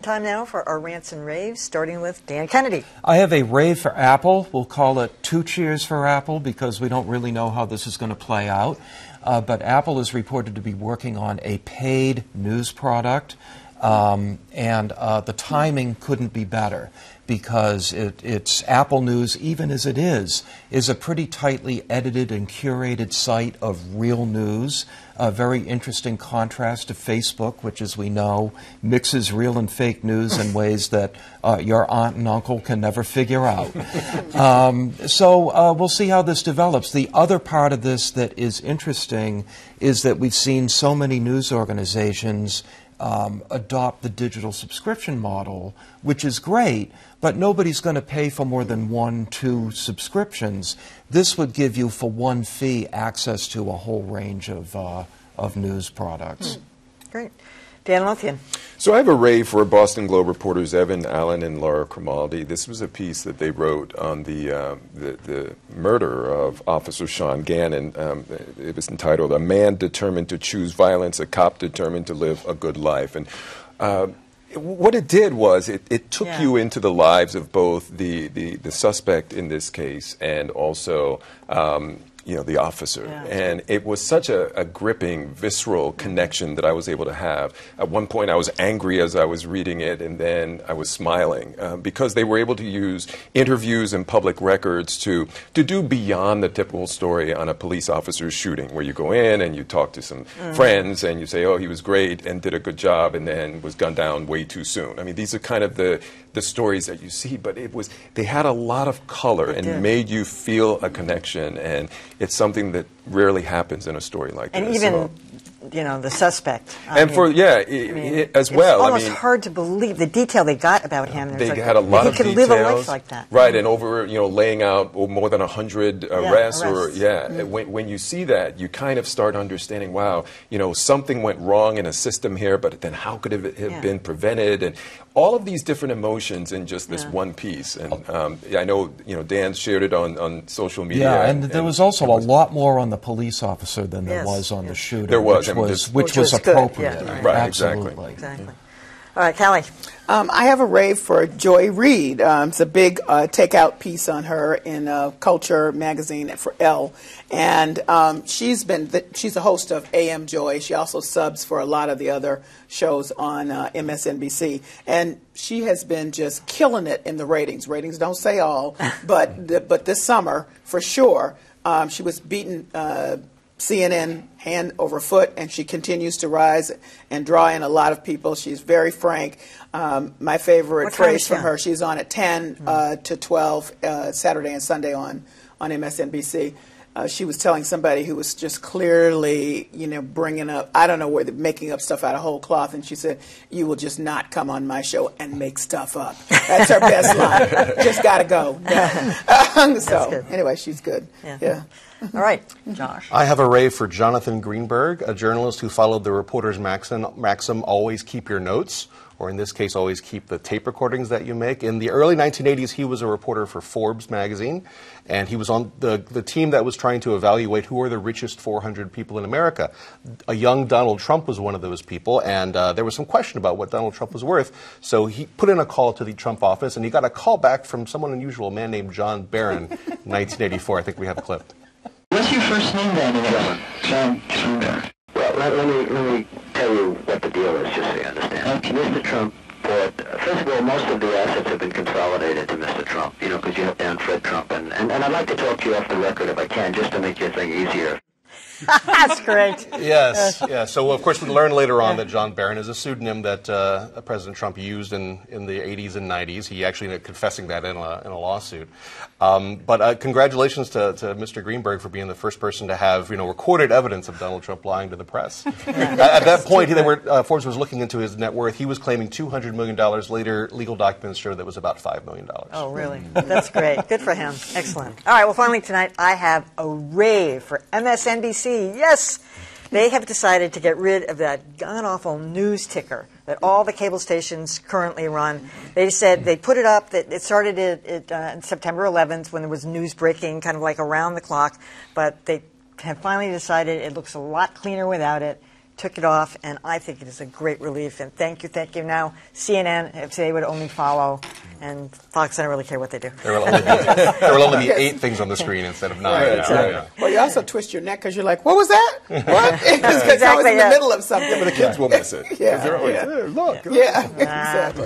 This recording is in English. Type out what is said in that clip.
time now for our rants and raves, starting with Dan Kennedy. I have a rave for Apple. We'll call it 2 cheers for Apple because we don't really know how this is going to play out. But Apple is reported to be working on a paid news product. The timing couldn't be better because it's Apple News, even as it is a pretty tightly edited and curated site of real news. A very interesting contrast to Facebook, which, as we know, mixes real and fake news in ways that your aunt and uncle can never figure out. So we'll see how this develops. The other part of this that is interesting is that we've seen so many news organizations adopt the digital subscription model, which is great, but nobody's going to pay for more than 1-2 subscriptions. This would give you, for one fee, access to a whole range of news products. Great. Dan Lothian. So I have a rave for Boston Globe reporters Evan Allen and Laura Cromaldi. This was a piece that they wrote on the murder of Officer Sean Gannon. It was entitled, "A Man Determined to Choose Violence, a Cop Determined to Live a Good Life." And what it did was it took you into the lives of both the suspect in this case and also the officer. And it was such a gripping, visceral connection that I was able to have. At one point, I was angry as I was reading it, and then I was smiling because they were able to use interviews and public records to do beyond the typical story on a police officer's shooting, where you go in and you talk to some friends and you say, oh, he was great and did a good job and then was gunned down way too soon. I mean, these are kind of the stories that you see, but they had a lot of color and made you feel a connection, and it's something that rarely happens in a story like this. And even, the suspect. As well. It's almost hard to believe the detail they got about him. They had a lot of details. He could live a life like that. Right, and over, laying out more than 100 arrests. When you see that, you kind of start understanding, wow, something went wrong in a system here, but then how could it have been prevented? And all of these different emotions in just this one piece. And I know, Dan shared it on social media. Yeah, and there was also a lot more on the police officer than there was on the shooter. There was. Which was appropriate. Yeah, right, Absolutely. Exactly. All right, Callie. I have a rave for Joy Reid. It's a big takeout piece on her in Culture magazine for Elle. And she's a host of AM Joy. She also subs for a lot of the other shows on MSNBC. And she has been just killing it in the ratings. Ratings don't say all, but this summer, for sure, she was beating CNN hand over foot, and she continues to rise and draw in a lot of people. She's very frank. My favorite phrase from her, she's on at 10 to 12 Saturday and Sunday on MSNBC. She was telling somebody who was just clearly, bringing up, I don't know where they're making up stuff out of whole cloth, and she said, "You will just not come on my show and make stuff up." That's her best line. Just got to go. So anyway, she's good. Yeah. All right, Josh. I have a rave for Jonathan Greenberg, a journalist who followed the reporter's maxim, always keep your notes, or in this case, always keep the tape recordings that you make. In the early 1980s, he was a reporter for Forbes magazine, and he was on the team that was trying to evaluate who are the richest 400 people in America. A young Donald Trump was one of those people, and there was some question about what Donald Trump was worth, so he put in a call to the Trump office, and he got a call back from someone unusual, a man named John Barron, in 1984. I think we have a clip. What's your first name, then? John Barron. Well, let me tell you what the deal is, just so you understand. Mr. Trump bought, first of all, most of the assets have been consolidated to Mr. Trump, because you have down Fred Trump. And I'd like to talk to you off the record, if I can, just to make your thing easier. That's great. Yes, yeah. So, of course, we learned later on that John Barron is a pseudonym that President Trump used in the 80s and 90s. He actually ended up confessing that in a lawsuit. But congratulations to Mr. Greenberg for being the first person to have recorded evidence of Donald Trump lying to the press. At that point, Forbes was looking into his net worth. He was claiming $200 million. Later, legal documents showed that it was about $5 million. Oh, really? That's great. Good for him. Excellent. All right, well, finally tonight, I have a rave for MSNBC. Yes, they have decided to get rid of that god-awful news ticker that all the cable stations currently run. They said they put it up, that it started on September 11th when there was news breaking kind of like around the clock, but they have finally decided it looks a lot cleaner without it. took it off, and I think it is a great relief. And thank you. Now, CNN, if they would only follow, and Fox, I don't really care what they do. There will only be 8 things on the screen instead of 9. Right, exactly. Yeah. Well, you also twist your neck because you're like, what was that? What? Because it's always in the middle of something. But the kids will miss it. 'Cause Yeah. they're always, "There, look. Yeah, exactly.